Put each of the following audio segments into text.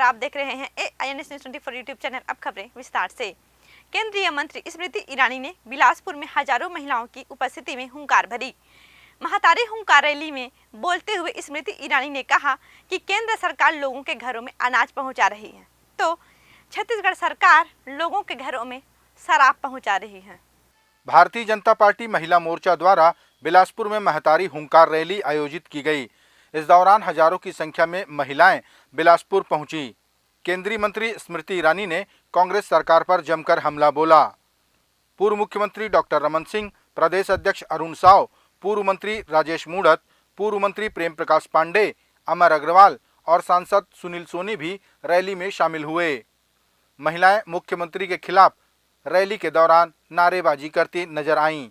और आप देख रहे हैं AINS न्यूज़ 24 यूट्यूब चैनल। अब खबरें विस्तार से। केंद्रीय मंत्री स्मृति ईरानी ने बिलासपुर में हजारों महिलाओं की उपस्थिति में हुंकार भरी। महातारी हुंकार रैली में बोलते हुए स्मृति ईरानी ने कहा कि केंद्र सरकार लोगों के घरों में अनाज पहुंचा रही है, तो छत्तीसगढ़ सरकार लोगों के घरों में शराब पहुंचा रही है। भारतीय जनता पार्टी महिला मोर्चा द्वारा बिलासपुर में महतारी हुंकार रैली आयोजित की गई। इस दौरान हजारों की संख्या में महिलाएं बिलासपुर पहुंची। केंद्रीय मंत्री स्मृति ईरानी ने कांग्रेस सरकार पर जमकर हमला बोला। पूर्व मुख्यमंत्री डॉक्टर रमन सिंह, प्रदेश अध्यक्ष अरुण साव, पूर्व मंत्री राजेश मूणत, पूर्व मंत्री प्रेम प्रकाश पांडे, अमर अग्रवाल और सांसद सुनील सोनी भी रैली में शामिल हुए। महिलाएं मुख्यमंत्री के खिलाफ रैली के दौरान नारेबाजी करती नजर आईं।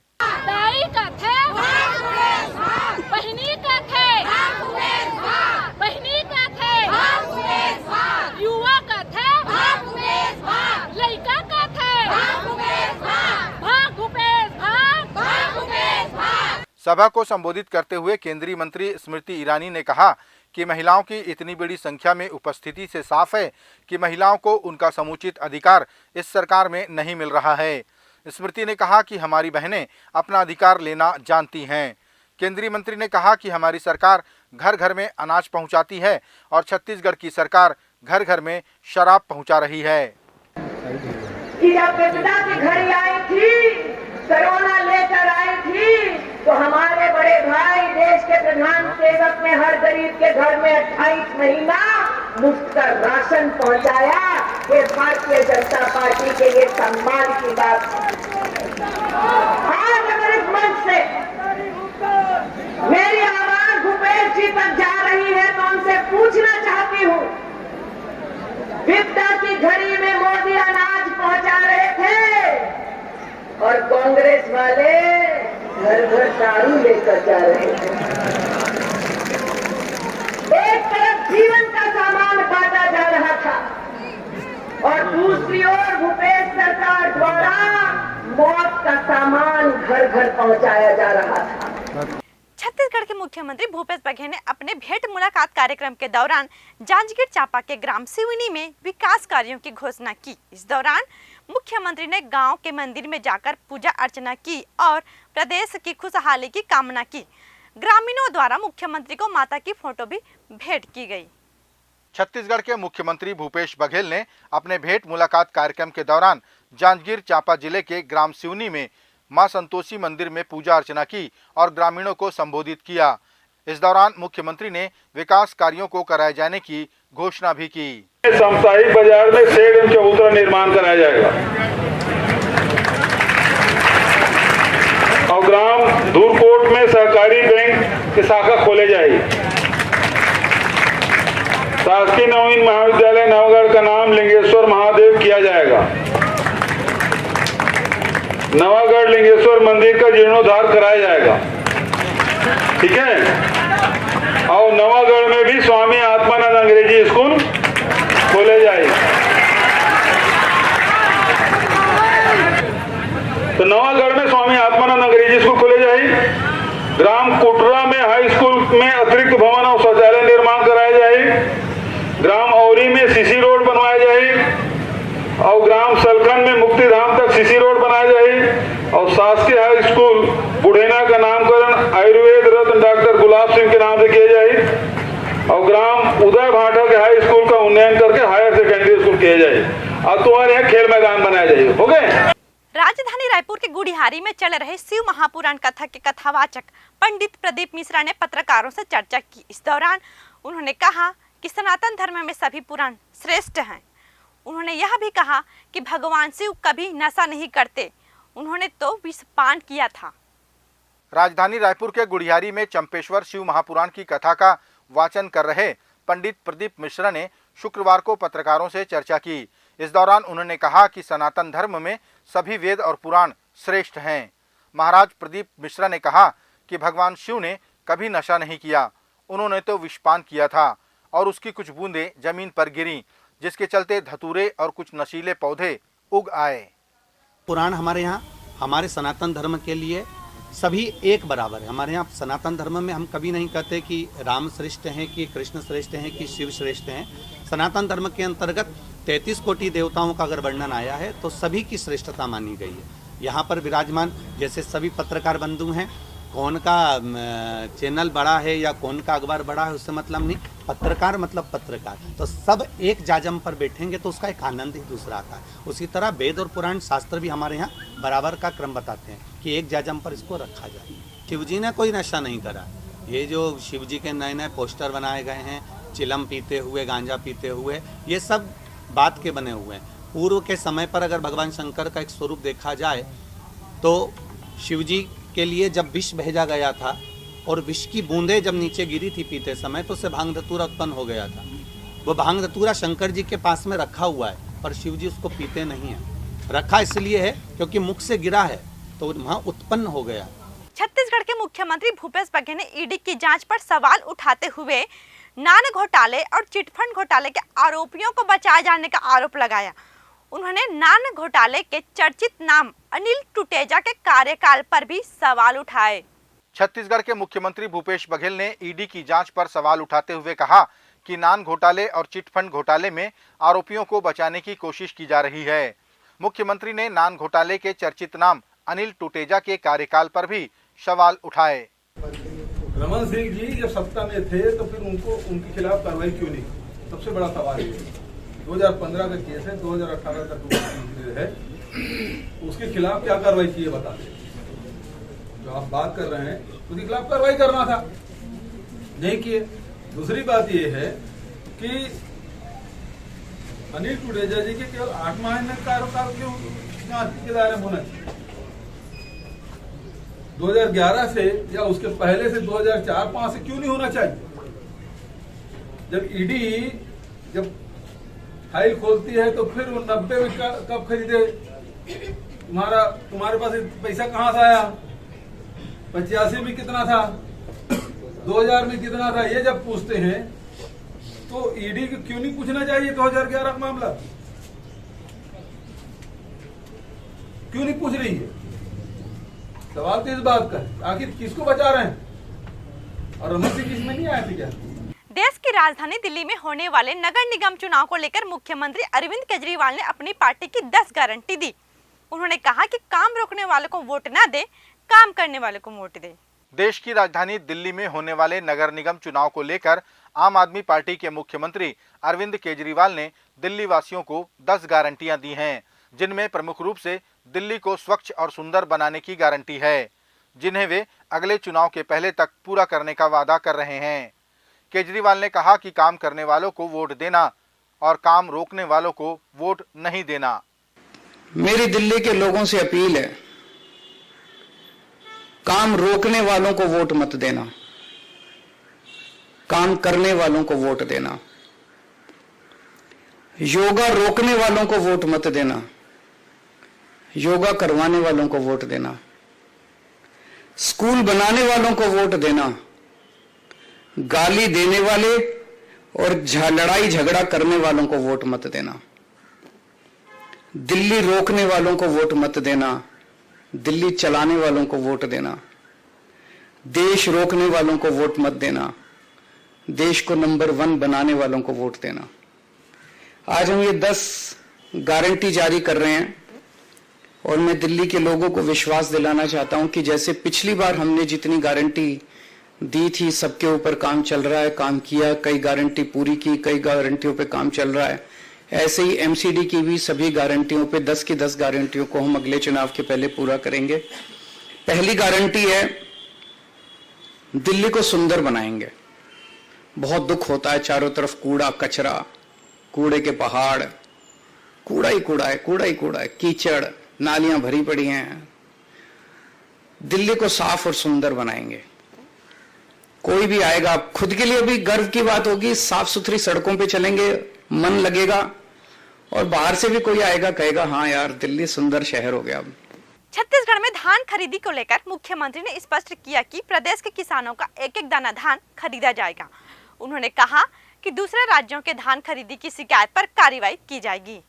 सभा को संबोधित करते हुए केंद्रीय मंत्री स्मृति ईरानी ने कहा कि महिलाओं की इतनी बड़ी संख्या में उपस्थिति से साफ है कि महिलाओं को उनका समुचित अधिकार इस सरकार में नहीं मिल रहा है। स्मृति ने कहा कि हमारी बहनें अपना अधिकार लेना जानती हैं। केंद्रीय मंत्री ने कहा कि हमारी सरकार घर घर में अनाज पहुंचाती है और छत्तीसगढ़ की सरकार घर घर में शराब पहुंचा रही है। कोरोना लेकर आई थी तो हमारे बड़े भाई देश के प्रधान सेवक ने हर गरीब के घर में 28 महीना मुफ्त का राशन पहुंचाया। ये भारतीय जनता पार्टी के लिए सम्मान की बात है। आज अगर इस मंच से मेरी आवाज भूपेश जी तक जा रही है तो उनसे पूछना चाहती हूँ, विपदा की घड़ी में मोदी अनाज पहुंचा रहे थे और कांग्रेस वाले घर घर दारू लेकर जा रहे हैं। एक तरफ जीवन का सामान बांटा जा रहा था और दूसरी ओर भूपेश सरकार द्वारा मौत का सामान घर घर पहुंचाया जा रहा था। छत्तीसगढ़ के मुख्यमंत्री भूपेश बघेल ने अपने भेंट मुलाकात कार्यक्रम के दौरान जांजगीर चांपा के ग्राम सिवनी में विकास कार्यों की घोषणा की। इस दौरान मुख्यमंत्री ने गांव के मंदिर में जाकर पूजा अर्चना की और प्रदेश की खुशहाली की कामना की। ग्रामीणों द्वारा मुख्यमंत्री को माता की फोटो भी भेंट की गई। छत्तीसगढ़ के मुख्यमंत्री भूपेश बघेल ने अपने भेंट मुलाकात कार्यक्रम के दौरान जांजगीर चांपा जिले के ग्राम सिवनी में मां संतोषी मंदिर में पूजा अर्चना की और ग्रामीणों को संबोधित किया। इस दौरान मुख्यमंत्री ने विकास कार्यों को कराए जाने की घोषणा भी की। साप्ताहिक बाजार में शेड एवं चबूतरा निर्माण कराया जाएगा और ग्राम धूरकोट में सहकारी बैंक की शाखा खोले जाएगी। शासकीय नवीन महाविद्यालय नवगढ़ का नाम लिंगेश्वर महादेव किया जाएगा। नवागढ़ लिंगेश्वर मंदिर का जीर्णोद्धार कराया जाएगा, ठीक है। और नवागढ़ में भी स्वामी आत्मानंद अंग्रेजी स्कूल खोले जाएगा। तो नवागढ़ में स्वामी आत्मानंद अंग्रेजी स्कूल खोले जाएगी। ग्राम कोटरा में हाई स्कूल में अतिरिक्त भवन और शौचालय निर्माण कराया जाएगा। ग्राम औरी में सीसी रोड बनवाया जाएगा और ग्राम सलखन में मुक्तिधाम तक सीसी रोड बनाया जाए और शासकीय हाई स्कूल बुढ़ेना का नामकरण आयुर्वेद रत्न डॉक्टर गुलाब सिंह के नाम से किया जाए और ग्राम उदय भाटा के हाई स्कूल का उन्नयन करके हायर सेकेंडरी स्कूल किया जाए और तुम्हारे यहाँ खेल मैदान बनाया जाए। हो गए। राजधानी रायपुर के गुड़िहारी में चल रहे शिव महापुराण कथा के कथावाचक पंडित प्रदीप मिश्रा ने पत्रकारों से चर्चा की। इस दौरान उन्होंने कहा कि सनातन धर्म में सभी पुराण श्रेष्ठ हैं। उन्होंने यह भी कहा कि भगवान शिव कभी नशा नहीं करते, उन्होंने तो विषपान किया था। राजधानी रायपुर के गुड़ियारी में चंपेश्वर शिव महापुराण की कथा का वाचन कर रहे पंडित प्रदीप मिश्रा ने शुक्रवार को पत्रकारों से चर्चा की। इस दौरान उन्होंने कहा कि सनातन धर्म में सभी वेद और पुराण श्रेष्ठ हैं। महाराज प्रदीप मिश्रा ने कहा कि भगवान शिव ने कभी नशा नहीं किया, उन्होंने तो विषपान किया था और उसकी कुछ बूंदें जमीन पर गिरी, जिसके चलते धतूरे और कुछ नशीले पौधे उग आए। पुराण हमारे यहाँ हमारे सनातन धर्म के लिए सभी एक बराबर है। हमारे यहाँ सनातन धर्म में हम कभी नहीं कहते कि राम श्रेष्ठ हैं, कि कृष्ण श्रेष्ठ हैं, कि शिव श्रेष्ठ हैं। सनातन धर्म के अंतर्गत 33 कोटि देवताओं का अगर वर्णन आया है तो सभी की श्रेष्ठता मानी गई है। यहाँ पर विराजमान जैसे सभी पत्रकार बंधु हैं, कौन का चैनल बड़ा है या कौन का अखबार बड़ा है उससे मतलब नहीं, पत्रकार मतलब पत्रकार। तो सब एक जाजम पर बैठेंगे तो उसका एक आनंद ही दूसरा आता है। उसी तरह वेद और पुराण शास्त्र भी हमारे यहाँ बराबर का क्रम बताते हैं कि एक जाजम पर इसको रखा जाए। शिव जी ने कोई नशा नहीं करा। ये जो शिव जी के नए नए पोस्टर बनाए गए हैं, चिलम पीते हुए, गांजा पीते हुए, ये सब बात के बने हुए हैं। पूर्व के समय पर अगर भगवान शंकर का एक स्वरूप देखा जाए तो शिव जी के लिए जब विष भेजा गया था और विष की बूंदें जब नीचे गिरी थी पीते समय तो उससे भांग धतूरा उत्पन्न हो गया था। वो भांग धतूरा शंकर जी के पास में रखा हुआ है पर शिव जी उसको पीते नहीं है। रखा इसलिए है क्योंकि मुख से गिरा है तो वहाँ उत्पन्न हो गया। छत्तीसगढ़ के मुख्यमंत्री भूपेश बघेल ने ईडी की जांच पर सवाल उठाते हुए नान घोटाले और चिटफंड घोटाले के आरोपियों को बचाए जाने का आरोप लगाया। उन्होंने नान घोटाले के चर्चित नाम अनिल टुटेजा के कार्यकाल पर भी सवाल उठाए। छत्तीसगढ़ के मुख्यमंत्री भूपेश बघेल ने ईडी की जांच पर सवाल उठाते हुए कहा कि नान घोटाले और चिटफंड घोटाले में आरोपियों को बचाने की कोशिश की जा रही है। मुख्यमंत्री ने नान घोटाले के चर्चित नाम अनिल टुटेजा के कार्यकाल पर भी सवाल उठाए। रमन सिंह जी जब सत्ता में थे तो फिर उनके खिलाफ कार्रवाई क्यों नहीं? सबसे बड़ा सवाल है। 2015 का केस है, 2018 का है, उसके खिलाफ क्या कार्रवाई की है बता दें। जो आप बात कर रहे हैं उसके खिलाफ कार्रवाई करना था, नहीं किए। दूसरी बात यह है कि अनिल टुटेजा जी के केवल 8 महीने का कार्यकाल क्यों के दायरे में होना चाहिए? 2011 से या उसके पहले से 2004-5 से क्यों नहीं होना चाहिए? जब ईडी जब फाइल खोलती है तो फिर 90 में कब खरीदे? तुम्हारे पास पैसा कहाँ से आया? 85 में कितना था? 2000 में कितना था? ये जब पूछते हैं तो ईडी को क्यों नहीं पूछना चाहिए 2011 का मामला? क्यों नहीं पूछ रही है? सवाल तो इस बात का है, आखिर किसको बचा रहे हैं? और रमन सिंह इसमें नहीं आए थे क्या? देश की राजधानी दिल्ली में होने वाले नगर निगम चुनाव को लेकर मुख्यमंत्री अरविंद केजरीवाल ने अपनी पार्टी की 10 गारंटी दी। उन्होंने कहा कि काम रोकने वालों को वोट ना दे, काम करने वालों को वोट दे। देश की राजधानी दिल्ली में होने वाले नगर निगम चुनाव को लेकर आम आदमी पार्टी के मुख्यमंत्री अरविंद केजरीवाल ने दिल्ली वासियों को 10 गारंटियां दी हैं, जिनमें प्रमुख रूप से दिल्ली को स्वच्छ और सुंदर बनाने की गारंटी है, जिन्हें वे अगले चुनाव के पहले तक पूरा करने का वादा कर रहे हैं। केजरीवाल ने कहा कि काम करने वालों को वोट देना और काम रोकने वालों को वोट नहीं देना। मेरी दिल्ली के लोगों से अपील है, काम रोकने वालों को वोट मत देना, काम करने वालों को वोट देना। योगा रोकने वालों को वोट मत देना, योगा करवाने वालों को वोट देना। स्कूल बनाने वालों को वोट देना, गाली देने वाले और लड़ाई झगड़ा करने वालों को वोट मत देना। दिल्ली रोकने वालों को वोट मत देना, दिल्ली चलाने वालों को वोट देना। देश रोकने वालों को वोट मत देना, देश को नंबर 1 बनाने वालों को वोट देना। आज हम ये 10 गारंटी जारी कर रहे हैं और मैं दिल्ली के लोगों को विश्वास दिलाना चाहता हूं कि जैसे पिछली बार हमने जितनी गारंटी दी थी, सबके ऊपर काम चल रहा है, काम किया, कई गारंटी पूरी की, कई गारंटियों पे काम चल रहा है। ऐसे ही एमसीडी की भी सभी गारंटियों पे 10 की 10 गारंटियों को हम अगले चुनाव के पहले पूरा करेंगे। पहली गारंटी है, दिल्ली को सुंदर बनाएंगे। बहुत दुख होता है, चारों तरफ कूड़ा कचरा, कूड़े के पहाड़, कूड़ा ही कूड़ा है, कूड़ा ही कूड़ा है, कीचड़, नालियां भरी पड़ी हैं। दिल्ली को साफ और सुंदर बनाएंगे। कोई भी आएगा, खुद के लिए भी गर्व की बात होगी, साफ सुथरी सड़कों पे चलेंगे, मन लगेगा, और बाहर से भी कोई आएगा कहेगा हाँ यार दिल्ली सुंदर शहर हो गया। अब छत्तीसगढ़ में धान खरीदी को लेकर मुख्यमंत्री ने स्पष्ट किया कि प्रदेश के किसानों का एक एक दाना धान खरीदा जाएगा। उन्होंने कहा कि दूसरे राज्यों के धान खरीदी की शिकायत पर कार्रवाई की जाएगी।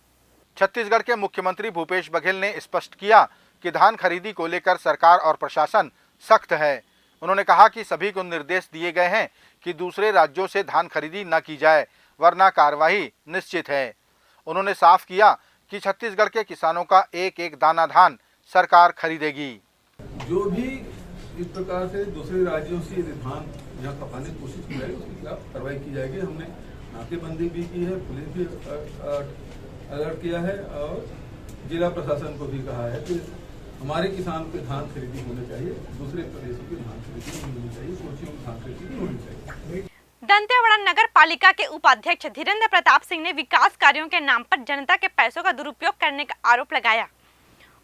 छत्तीसगढ़ के मुख्यमंत्री भूपेश बघेल ने स्पष्ट किया कि धान खरीदी को लेकर सरकार और प्रशासन सख्त है। उन्होंने कहा कि सभी को निर्देश दिए गए हैं कि दूसरे राज्यों से धान खरीदी न की जाए। वरना कार्रवाई निश्चित है। उन्होंने साफ किया कि छत्तीसगढ़ के किसानों का एक एक दाना धान सरकार खरीदेगी। जो भी इस प्रकार से दूसरे राज्यों से यदि धान यहाँ खपाने की कोशिश की जाएगी उसके खिलाफ कार्रवाई की जाएगी। हमने नाकेबंदी भी की है, पुलिस भी अलर्ट किया है और जिला प्रशासन को भी कहा है कि हमारे किसान के धान खरीदी होनी चाहिए, दूसरे प्रदेशों की धान खरीदी नहीं होनी चाहिए, कोचियों की धान खरीदी नहीं होनी चाहिए। दंतेवाड़ा नगर पालिका के उपाध्यक्ष धीरेन्द्र प्रताप सिंह ने विकास कार्यों के नाम पर जनता के पैसों का दुरुपयोग करने का आरोप लगाया।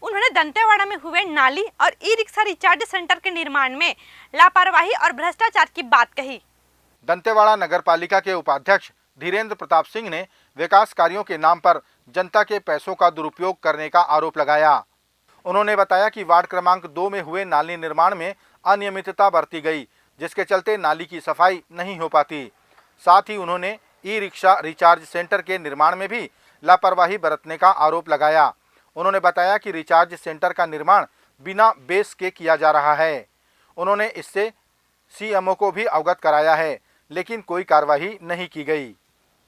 उन्होंने दंतेवाड़ा में हुए नाली और ई रिक्शा रिचार्ज सेंटर के निर्माण में लापरवाही और भ्रष्टाचार की बात कही। दंतेवाड़ा नगर पालिका के उपाध्यक्ष धीरेन्द्र प्रताप सिंह ने विकास कार्यों के नाम पर जनता के पैसों का दुरुपयोग करने का आरोप लगाया। उन्होंने बताया कि वार्ड क्रमांक 2 में हुए नाली निर्माण में अनियमितता बरती गई, जिसके चलते नाली की सफाई नहीं हो पाती। साथ ही उन्होंने ई रिक्शा रिचार्ज सेंटर के निर्माण में भी लापरवाही बरतने का आरोप लगाया। उन्होंने बताया कि रिचार्ज सेंटर का निर्माण बिना बेस के किया जा रहा है। उन्होंने इससे सीएमओ को भी अवगत कराया है, लेकिन कोई कार्रवाई नहीं की गई।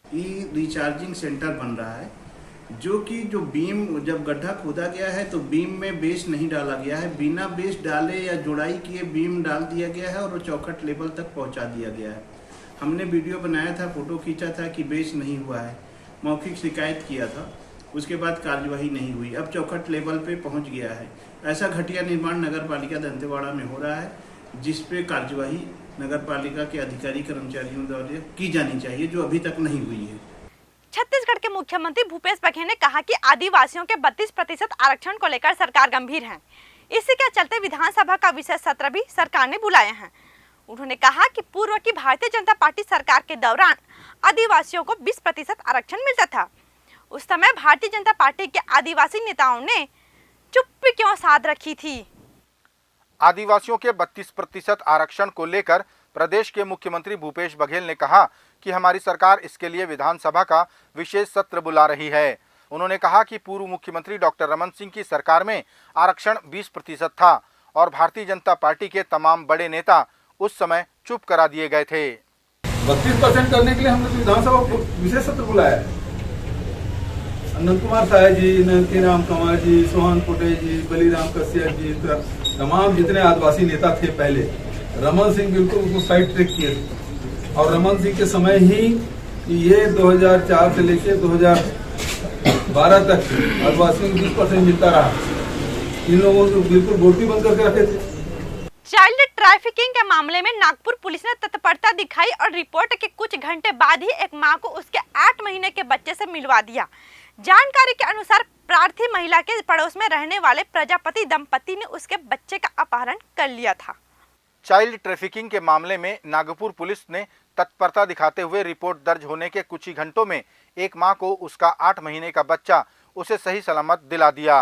ई रिचार्जिंग सेंटर बन रहा है, जो कि जो बीम जब गड्ढा खोदा गया है तो बीम में बेस नहीं डाला गया है, बिना बेस डाले या जुड़ाई किए बीम डाल दिया गया है और वो चौखट लेवल तक पहुंचा दिया गया है। हमने वीडियो बनाया था, फोटो खींचा था कि बेस नहीं हुआ है, मौखिक शिकायत किया था, उसके बाद कार्यवाही नहीं हुई। अब चौखट लेवल पे पहुंच गया है। ऐसा घटिया निर्माण नगर पालिका दंतेवाड़ा में हो रहा है, जिस पे कार्यवाही नगर पालिका के अधिकारी कर्मचारियों द्वारा की जानी चाहिए, जो अभी तक नहीं हुई है। छत्तीसगढ़ के मुख्यमंत्री भूपेश बघेल ने कहा कि आदिवासियों के 32% आरक्षण को लेकर सरकार गंभीर है। इसी के चलते विधानसभा का विशेष सत्र भी सरकार ने बुलाया है। उन्होंने कहा कि पूर्व की भारतीय जनता पार्टी सरकार के दौरान आदिवासियों को 20% आरक्षण मिलता था। उस समय भारतीय जनता पार्टी के आदिवासी नेताओं ने चुप्पी क्यों साध रखी थी। आदिवासियों के 32% आरक्षण को लेकर प्रदेश के मुख्यमंत्री भूपेश बघेल ने कहा कि हमारी सरकार इसके लिए विधानसभा का विशेष सत्र बुला रही है। उन्होंने कहा कि पूर्व मुख्यमंत्री डॉक्टर रमन सिंह की सरकार में आरक्षण 20% था और भारतीय जनता पार्टी के तमाम बड़े नेता उस समय चुप करा दिए गए थे। 32% करने के लिए हमने विधानसभा विशेष सत्र बुलाया है। अनंत कुमार साय जी, नंदीराम कंवर जी, सोहन पुटे जी, बलीराम कश्यप जी, तमाम जितने आदिवासी नेता थे पहले, रमन सिंह बिल्कुल उसको साइड ट्रैक किए थे और रमन सिंह के समय ही ये 2004 से लेकर 2012 तक आदिवासियों को 20% मिलता रहा। इन लोगों को बिल्कुल वोट भी बंद करके रखे थे। चाइल्ड ट्रैफिकिंग के मामले में नागपुर पुलिस ने तत्परता दिखाई और रिपोर्ट के कुछ घंटे बाद ही एक मां को उसके 8 महीने के बच्चे से मिलवा दिया। जानकारी के अनुसार प्रार्थी महिला के पड़ोस में रहने वाले प्रजापति दंपति ने उसके बच्चे का अपहरण कर लिया था। चाइल्ड ट्रैफिकिंग के मामले में नागपुर पुलिस ने तत्परता दिखाते हुए रिपोर्ट दर्ज होने के कुछ ही घंटों में एक मां को उसका 8 महीने का बच्चा उसे सही सलामत दिला दिया।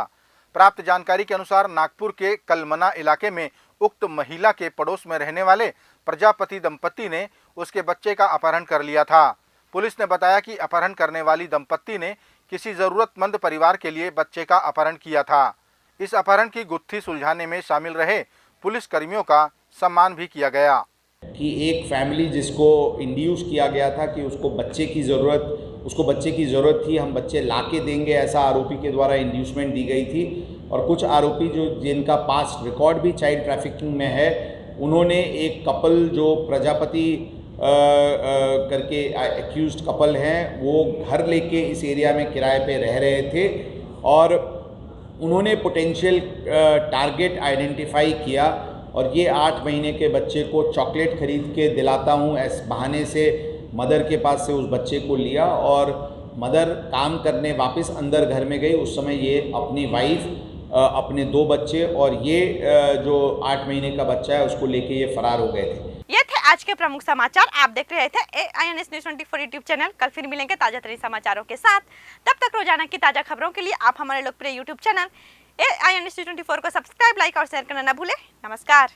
प्राप्त जानकारी के अनुसार नागपुर के कलमना इलाके में उक्त महिला के पड़ोस में रहने वाले प्रजापति दंपति ने उसके बच्चे का अपहरण कर लिया था। पुलिस ने बताया कि अपहरण करने वाली दंपति ने किसी जरूरतमंद परिवार के लिए बच्चे का अपहरण किया था। इस अपहरण की गुत्थी सुलझाने में शामिल रहे पुलिस कर्मियों का सम्मान भी किया गया। कि एक फैमिली जिसको इंड्यूस किया गया था कि उसको बच्चे की ज़रूरत थी, हम बच्चे ला के देंगे, ऐसा आरोपी के द्वारा इंड्यूसमेंट दी गई थी। और कुछ आरोपी जिनका पास्ट रिकॉर्ड भी चाइल्ड ट्रैफिकिंग में है, उन्होंने एक कपल जो प्रजापति करके एक्यूज्ड कपल हैं, वो घर लेके इस एरिया में किराए पे रह रहे थे और उन्होंने पोटेंशियल टारगेट आइडेंटिफाई किया और ये 8 महीने के बच्चे को चॉकलेट खरीद के दिलाता हूँ इस बहाने से मदर के पास से उस बच्चे को लिया और मदर काम करने वापस अंदर घर में गई। उस समय ये अपनी वाइफ, अपने 2 बच्चे और ये जो 8 महीने का बच्चा है उसको लेके ये फरार हो गए थे। ये थे आज के प्रमुख समाचार। आप देख रहे थे AINS News 24 यूट्यूब चैनल। कल फिर मिलेंगे ताजा तरीन समाचारों के साथ। तब तक रोजाना की ताजा खबरों के लिए आप हमारे लोकप्रिय यूट्यूब चैनल AINS News 24 को सब्सक्राइब, लाइक और शेयर करना न भूलें। नमस्कार।